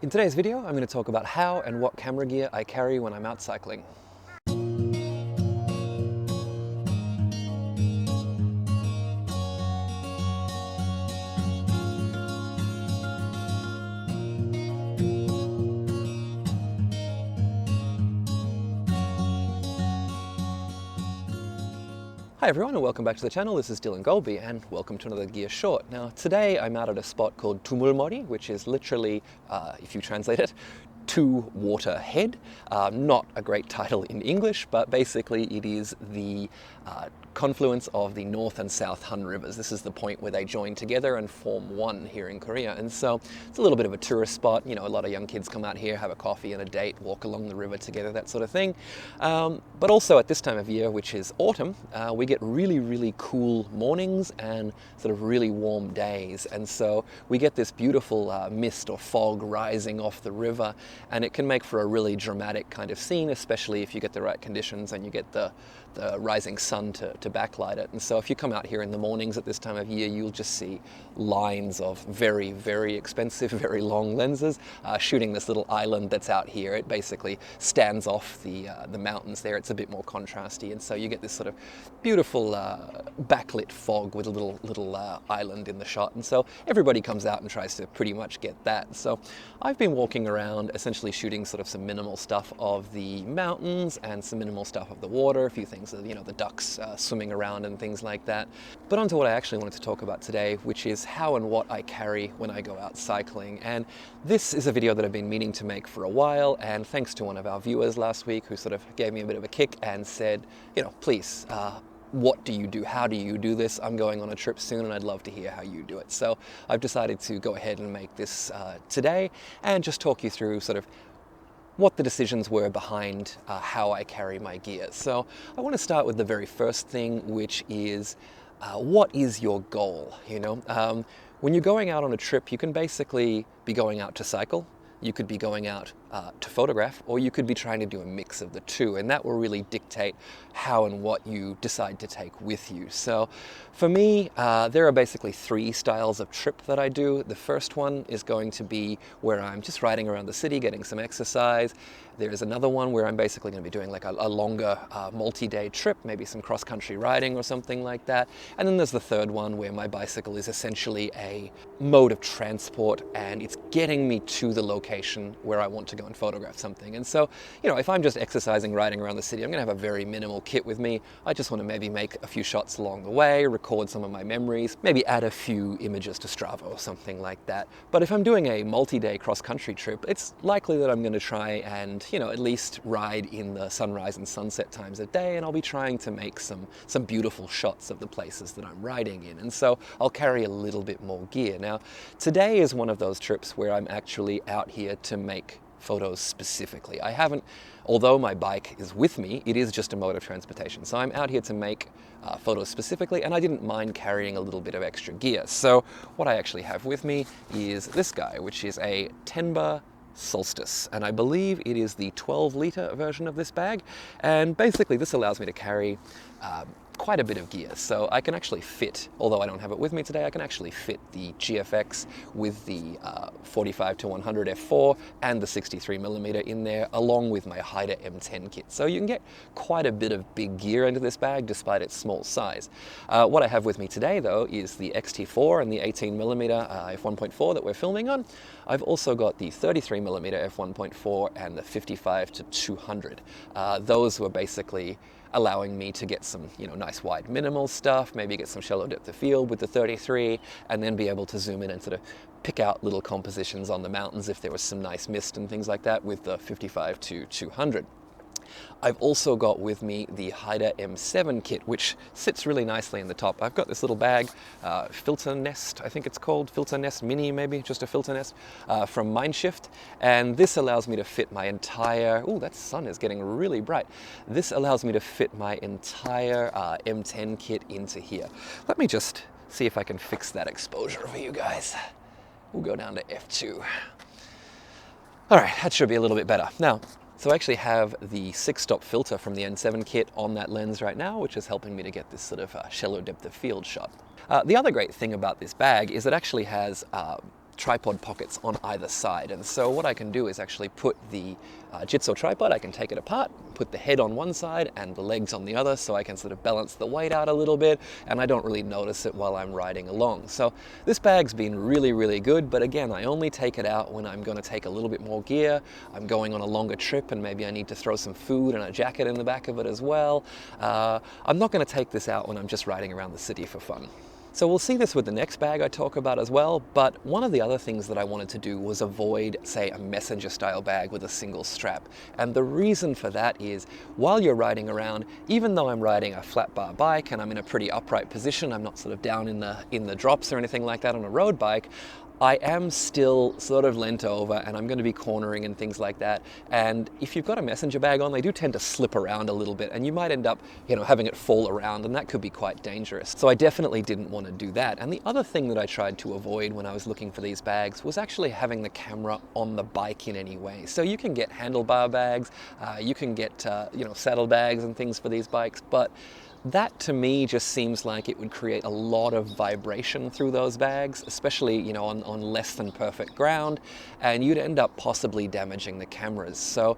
In today's video, I'm going to talk about how and what camera gear I carry when I'm out cycling. Hi everyone and welcome back to the channel. This is Dylan Golby and welcome to another gear short. Now today I'm out at a spot called Tumulmori, which is literally, if you translate it, to water head. Not a great title in English, but basically it is the confluence of the North and South Han rivers. This is the point where they join together and form one here in Korea. And so it's a little bit of a tourist spot. You know, a lot of young kids come out here, have a coffee and a date, walk along the river together, that sort of thing. But also at this time of year, which is autumn, we get really, really cool mornings and sort of really warm days. And so we get this beautiful mist or fog rising off the river, and it can make for a really dramatic kind of scene, especially if you get the right conditions and you get the rising sun to backlight it. And so if you come out here in the mornings at this time of year, you'll just see lines of very, very expensive, very long lenses shooting this little island that's out here. It basically stands off the mountains there. It's a bit more contrasty, and so you get this sort of beautiful backlit fog with a little island in the shot. And so everybody comes out and tries to pretty much get that. So I've been walking around essentially shooting sort of some minimal stuff of the mountains and some minimal stuff of the water, a few things, you know, the ducks swimming around and things like that. But onto what I actually wanted to talk about today, which is how and what I carry when I go out cycling. And this is a video that I've been meaning to make for a while, and thanks to one of our viewers last week who sort of gave me a bit of a kick and said, you know, please, what do you do? How do you do this? I'm going on a trip soon and I'd love to hear how you do it. So I've decided to go ahead and make this today and just talk you through sort of what the decisions were behind how I carry my gear. So I want to start with the very first thing, which is what is your goal? You know, when you're going out on a trip, you can basically be going out to cycle, you could be going out to photograph, or you could be trying to do a mix of the two, and that will really dictate how and what you decide to take with you. So for me, there are basically three styles of trip that I do. The first one is going to be where I'm just riding around the city, getting some exercise. There's another one where I'm basically going to be doing like a longer multi-day trip, maybe some cross-country riding or something like that. And then there's the third one where my bicycle is essentially a mode of transport and it's getting me to the location where I want to go and photograph something. And so, you know, if I'm just exercising, riding around the city, I'm going to have a very minimal kit with me. I just want to maybe make a few shots along the way, record some of my memories, maybe add a few images to Strava or something like that. But if I'm doing a multi-day cross-country trip, it's likely that I'm going to try and, you know, at least ride in the sunrise and sunset times of day, and I'll be trying to make some beautiful shots of the places that I'm riding in. And so I'll carry a little bit more gear. Now, today is one of those trips where I'm actually out here to make photos specifically. I haven't, although my bike is with me, it is just a mode of transportation. So I'm out here to make photos specifically, and I didn't mind carrying a little bit of extra gear. So what I actually have with me is this guy, which is a Tenba Solstice, and I believe it is the 12-liter version of this bag. And basically this allows me to carry quite a bit of gear. So I can actually fit, although I don't have it with me today, I can actually fit the GFX with the 45-100 f4 and the 63mm in there, along with my Haida M10 kit. So you can get quite a bit of big gear into this bag despite its small size. What I have with me today though is the XT4 and the 18mm f1.4 that we're filming on. I've also got the 33mm f1.4 and the 55-200. Those were basically allowing me to get some, you know, nice wide minimal stuff, maybe get some shallow depth of field with the 33, and then be able to zoom in and sort of pick out little compositions on the mountains if there was some nice mist and things like that with the 55-200. I've also got with me the Haida M7 kit, which sits really nicely in the top. I've got this little bag, Filter Nest, I think it's called, Filter Nest Mini maybe, just a filter nest, from Mindshift. And this allows me to fit my entire, ooh, that sun is getting really bright. This allows me to fit my entire M10 kit into here. Let me just see if I can fix that exposure for you guys. We'll go down to f2. All right, that should be a little bit better. Now, so I actually have the 6-stop filter from the N7 kit on that lens right now, which is helping me to get this sort of shallow depth of field shot. The other great thing about this bag is it actually has tripod pockets on either side. And so what I can do is actually put the Jitso tripod, I can take it apart, put the head on one side and the legs on the other, so I can sort of balance the weight out a little bit, and I don't really notice it while I'm riding along. So this bag's been really, really good, but again, I only take it out when I'm going to take a little bit more gear, I'm going on a longer trip, and maybe I need to throw some food and a jacket in the back of it as well. I'm not going to take this out when I'm just riding around the city for fun. So we'll see this with the next bag I talk about as well, but one of the other things that I wanted to do was avoid, say, a messenger style bag with a single strap. And the reason for that is, while you're riding around, even though I'm riding a flat bar bike and I'm in a pretty upright position, I'm not sort of down in the drops or anything like that on a road bike, I am still sort of leant over and I'm going to be cornering and things like that. And if you've got a messenger bag on, they do tend to slip around a little bit and you might end up, having it fall around, and that could be quite dangerous. So I definitely didn't want to do that. And the other thing that I tried to avoid when I was looking for these bags was actually having the camera on the bike in any way. So you can get handlebar bags, you can get, saddle bags and things for these bikes, but that to me just seems like it would create a lot of vibration through those bags, especially on less than perfect ground, and you'd end up possibly damaging the cameras. So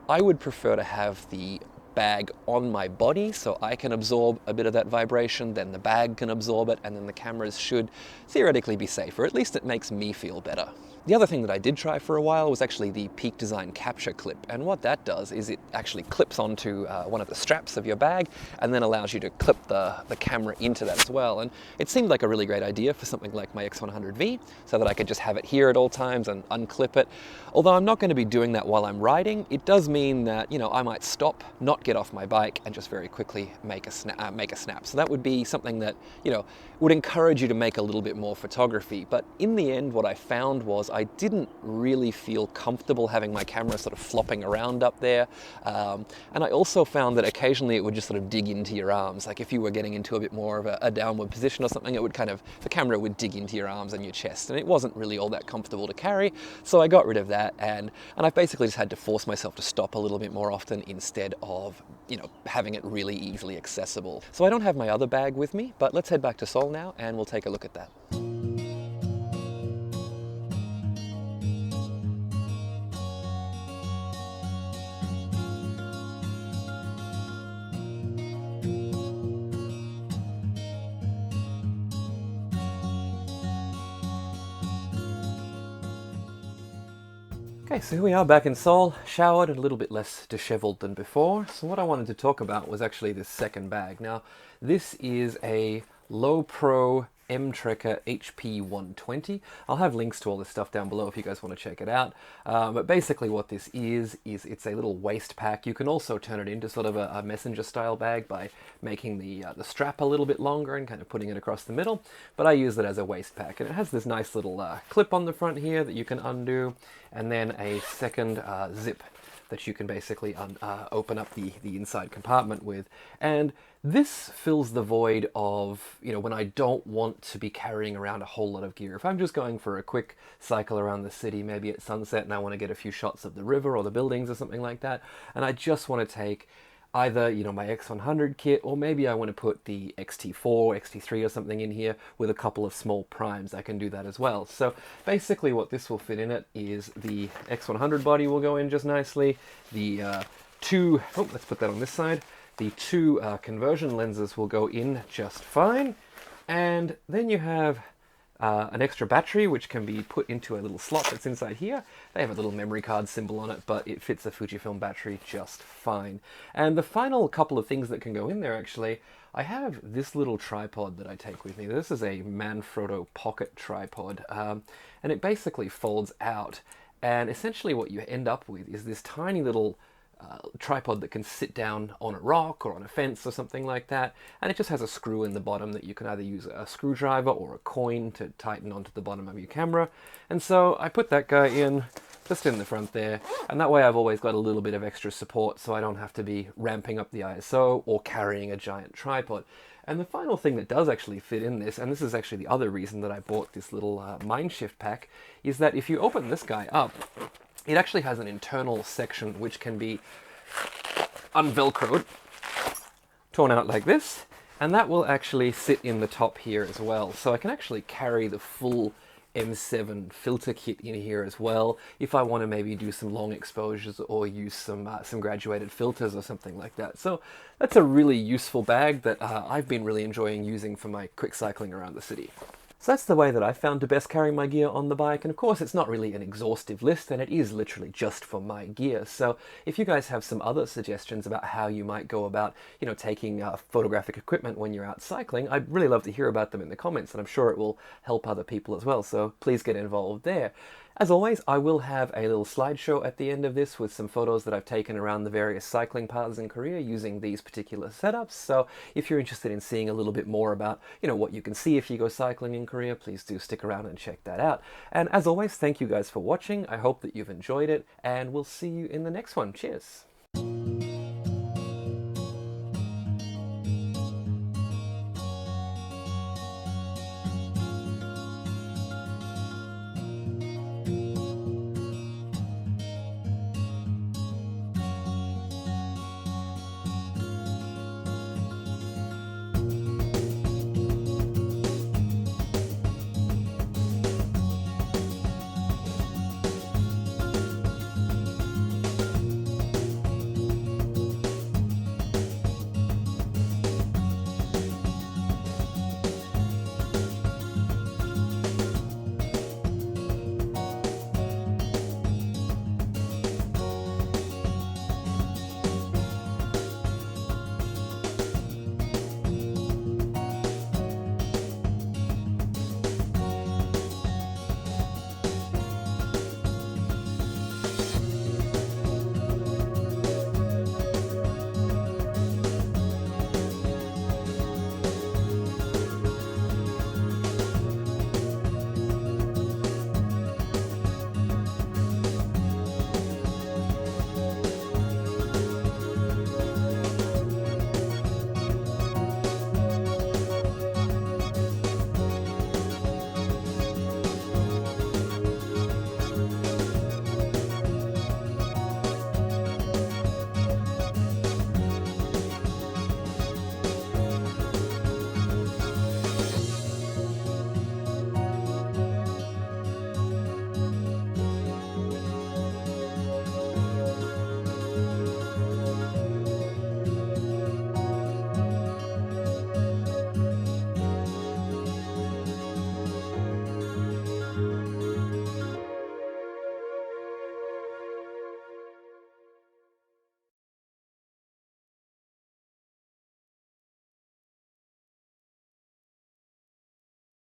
I would prefer to have the bag on my body so I can absorb a bit of that vibration, then the bag can absorb it, and then the cameras should theoretically be safer. At least it makes me feel better. The other thing that I did try for a while was actually the Peak Design capture clip, and what that does is it actually clips onto one of the straps of your bag and then allows you to clip the camera into that as well. And it seemed like a really great idea for something like my X100V, so that I could just have it here at all times and unclip it. Although I'm not going to be doing that while I'm riding, it does mean that I might stop, not get off my bike, and just very quickly make a snap. So that would be something that would encourage you to make a little bit more photography. But in the end, what I found was I didn't really feel comfortable having my camera sort of flopping around up there. And I also found that occasionally it would just sort of dig into your arms. Like if you were getting into a bit more of a downward position or something, the camera would dig into your arms and your chest, and it wasn't really all that comfortable to carry. So I got rid of that, and I basically just had to force myself to stop a little bit more often instead of having it really easily accessible. So I don't have my other bag with me, but let's head back to Seoul now and we'll take a look at that. Okay, so here we are back in Seoul, showered and a little bit less disheveled than before. So what I wanted to talk about was actually this second bag. Now, this is a Low Pro M-Trekker HP 120. I'll have links to all this stuff down below if you guys want to check it out. But basically what this is it's a little waist pack. You can also turn it into sort of a messenger style bag by making the strap a little bit longer and kind of putting it across the middle. But I use it as a waist pack, and it has this nice little clip on the front here that you can undo, and then a second zip that you can basically open up the inside compartment with. And this fills the void of, when I don't want to be carrying around a whole lot of gear. If I'm just going for a quick cycle around the city, maybe at sunset, and I want to get a few shots of the river or the buildings or something like that, and I just want to take either, my X100 kit, or maybe I want to put the XT4, XT3 or something in here with a couple of small primes, I can do that as well. So basically what this will fit in it is the X100 body will go in just nicely, the let's put that on this side, the two conversion lenses will go in just fine, and then you have an extra battery which can be put into a little slot that's inside here. They have a little memory card symbol on it, but it fits a Fujifilm battery just fine. And the final couple of things that can go in there, actually, I have this little tripod that I take with me. This is a Manfrotto pocket tripod, and it basically folds out. And essentially what you end up with is this tiny little tripod that can sit down on a rock or on a fence or something like that, and it just has a screw in the bottom that you can either use a screwdriver or a coin to tighten onto the bottom of your camera. And so I put that guy in just in the front there, and that way I've always got a little bit of extra support, so I don't have to be ramping up the ISO or carrying a giant tripod. And the final thing that does actually fit in this, and this is actually the other reason that I bought this little Mindshift pack, is that if you open this guy up, it actually has an internal section which can be unvelcroed, torn out like this, and that will actually sit in the top here as well. So I can actually carry the full M7 filter kit in here as well, if I want to maybe do some long exposures or use some graduated filters or something like that. So that's a really useful bag that I've been really enjoying using for my quick cycling around the city. So that's the way that I found to best carry my gear on the bike, and of course it's not really an exhaustive list, and it is literally just for my gear. So if you guys have some other suggestions about how you might go about, taking photographic equipment when you're out cycling, I'd really love to hear about them in the comments, and I'm sure it will help other people as well, so please get involved there. As always, I will have a little slideshow at the end of this with some photos that I've taken around the various cycling paths in Korea using these particular setups. So if you're interested in seeing a little bit more about, what you can see if you go cycling in Korea, please do stick around and check that out. And as always, thank you guys for watching. I hope that you've enjoyed it, and we'll see you in the next one. Cheers!